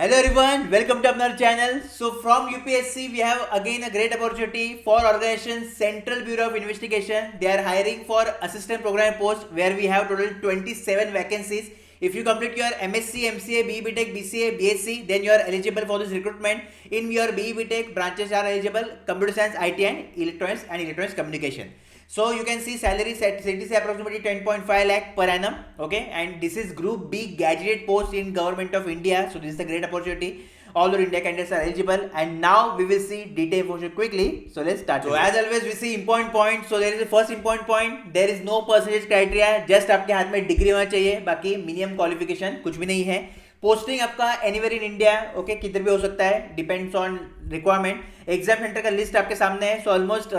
Hello everyone, welcome to our channel. So from UPSC we have again a great opportunity for organization Central Bureau of Investigation. They are hiring for assistant program post where we have total 27 vacancies. If you complete your MSc, MCA, BE Tech, BCA, BSc, then you are eligible for this recruitment. In your BE Tech branches are eligible Computer Science, IT and Electronics Communication. So you can see salary set is approximately 10.5 lakh per annum. Okay, and this is Group B graduate post in Government of India. So this is a great opportunity. All the India candidates are eligible, and now we will see detailed information quickly. So let's start. So as always, we see important point. So there is the first important point. There is no percentage criteria. Just आपके हाथ में degree होना चाहिए. बाकी minimum qualification कुछ भी नहीं है. पोस्टिंग आपका एनीवेयर इन इंडिया, ओके, किधर भी हो सकता है, depends on requirement. Exam centre का लिस्ट आपके सामने है. So almost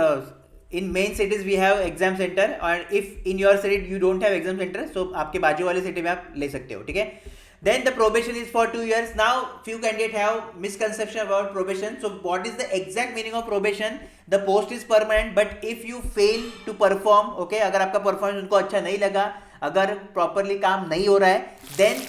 in main cities we have exam centre, और if in your city you don't have exam centre, so आपके बाजू वाले सिटी में आप ले सकते हो. ठीक है. Then the probation is for 2 years. Now few candidates have misconception about probation. So what is the exact meaning of probation? The post is permanent, but if you fail to perform, okay, अगर आपका performance उनको अच्छा नहीं लगा, अगर properly काम नहीं हो रहा है, देन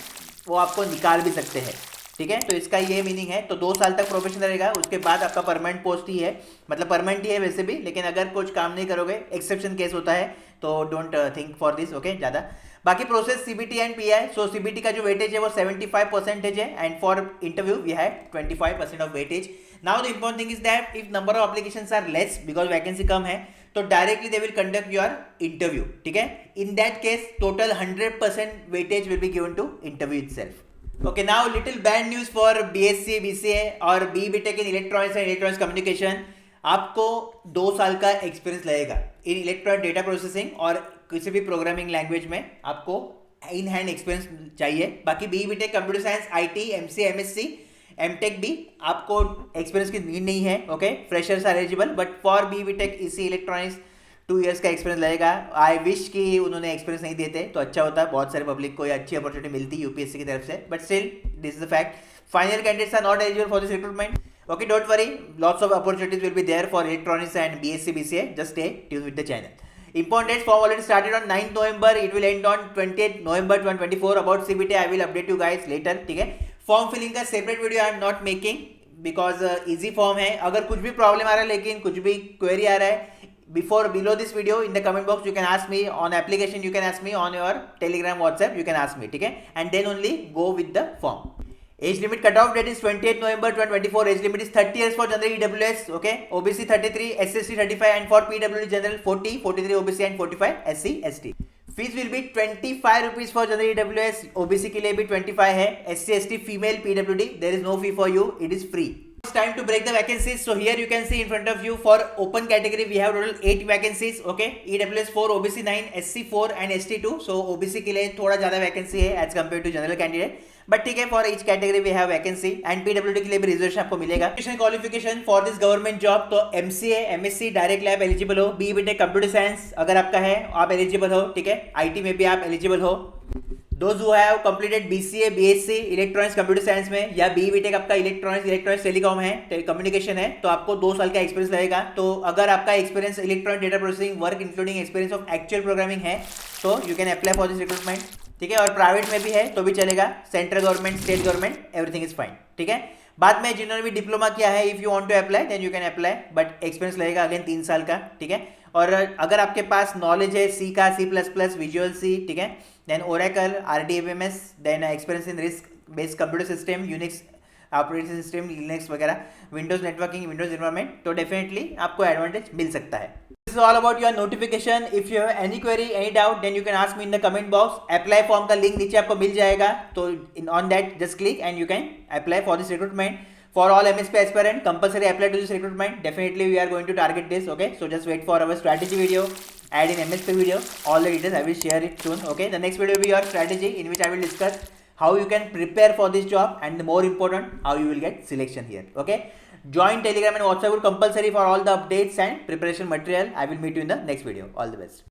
वो आपको निकाल भी सकते हैं. ठीक है. तो इसका ये मीनिंग है. तो 2 साल तक प्रोबेशन रहेगा, उसके बाद आपका परमानेंट पोस्ट ही है, मतलब परमानेंट ही है वैसे भी, लेकिन अगर कुछ काम नहीं करोगे, एक्सेप्शन केस होता है, तो don't think for this. Okay, ज़्यादा. बाकी process CBT and PI. So CBT का जो वेटेज है वो 75% है, and for interview we have 25% of weightage. Now the important thing is that if number of applications are less because vacancy कम है, तो directly they will conduct your interview. ठीक है. In that case total 100% weightage will be given to interview itself. Okay, now little bad news for BSc, BCA और BE Tech in Electronics and Electronics Communication. आपको 2 साल का experience लगेगा इन electronic data processing और किसी भी प्रोग्रामिंग लैंग्वेज में. आपको इन हैंड एक्सपीरियंस चाहिए. बाकी BE Tech, computer science, IT, MCA, MSc, MTech भी आपको एक्सपीरियंस की नीड नहीं है. Okay, freshers are eligible, but for BE Tech इसी इलेक्ट्रॉनिक्स 2 इयर्स का एक्सपीरियंस लगेगा. आई विश कि उन्होंने एक्सपीरियंस नहीं देते तो अच्छा होता. बहुत सारे पब्लिक को अच्छी अपॉर्चुनिटी मिलती यूपीएससी की तरफ से, but still this is the fact. Final candidates are not eligible for this recruitment. Okay, don't worry, lots of opportunities will be there for electronics and BSc, BCA. Just stay tuned with the channel. Important dates: form already started on 9th November. It will end on 20th November 2024. About CBT I will update you guys later. ठीक है. Form filling का separate video I am not making because easy form है. अगर कुछ भी problem आ रहा है, लेकिन कुछ भी क्वेरी आ रहा है, below this video in the comment box you can ask me on application, you can ask me on your Telegram, WhatsApp, you can ask me. ठीक है. And then only go with the form. Age limit cutoff date is 28th November 2024. Age limit is 30 years for general EWS. Okay. OBC 33, SC 35, and for PWD general 40, 43 OBC and 45 SC ST. Fees will be 25 rupees for general EWS. OBC के लिए भी 25 है. SC ST female PWD there is no fee for you, it is free. It's time to break the vacancies. So here you can see in front of you for open category we have total 8 vacancies. Okay, EWS 4, OBC 9, SC 4 and ST 2. So OBC के लिए थोड़ा ज़्यादा vacancy है as compare to general candidate, but ठीक है. For each category we have vacancy, and PWD के लिए भी रिजर्वेशन आपको मिलेगा. Qualification for this government job, तो MCA, MSc डायरेक्ट लैब एलिजिबल हो. BE Tech कंप्यूटर साइंस अगर आपका है आप एलिजिबल हो. ठीक है. IT में भी आप एलिजिबल हो. Those who have completed BCA, BSc electronics computer science में, या BE Tech आपका इलेक्ट्रॉनिक्स टेलीकॉम है, कम्युनिकेशन है, तो आपको 2 साल का एक्सपीरियंस लगेगा. तो अगर आपका experience electronic data processing work including experience of actual programming है, तो you can apply for this recruitment. ठीक है. और प्राइवेट में भी है तो भी चलेगा. Central government, state government, everything is fine. ठीक है. बाद में जिन्होंने भी डिप्लोमा किया है, if you want to apply then you can apply, but experience लगेगा अगेन 3 साल का. ठीक है. और अगर आपके पास नॉलेज है सी का, C++, विजुअल सी, ठीक है, then Oracle, RDBMS, then experience in risk based computer system, Unix operating system, Linux वगैरह, विंडोज नेटवर्किंग, विंडोज एनवायरनमेंट, तो डेफिनेटली आपको एडवांटेज मिल सकता है. This is all about your notification. If you have any query, any doubt, then you can ask me in the comment box. Apply form का link नीचे आपको मिल जाएगा, तो on that just click and you can apply for this recruitment. For all MSP aspirant, compulsory apply to this recruitment. Definitely we are going to target this. Okay, so just wait for our strategy video, add in MSP video. All the details I will share it soon. Okay, the next video will be your strategy, in which I will discuss how you can prepare for this job, and the more important, how you will get selection here. Okay, join Telegram and WhatsApp group compulsory for all the updates and preparation material. I will meet you in the next video. All the best.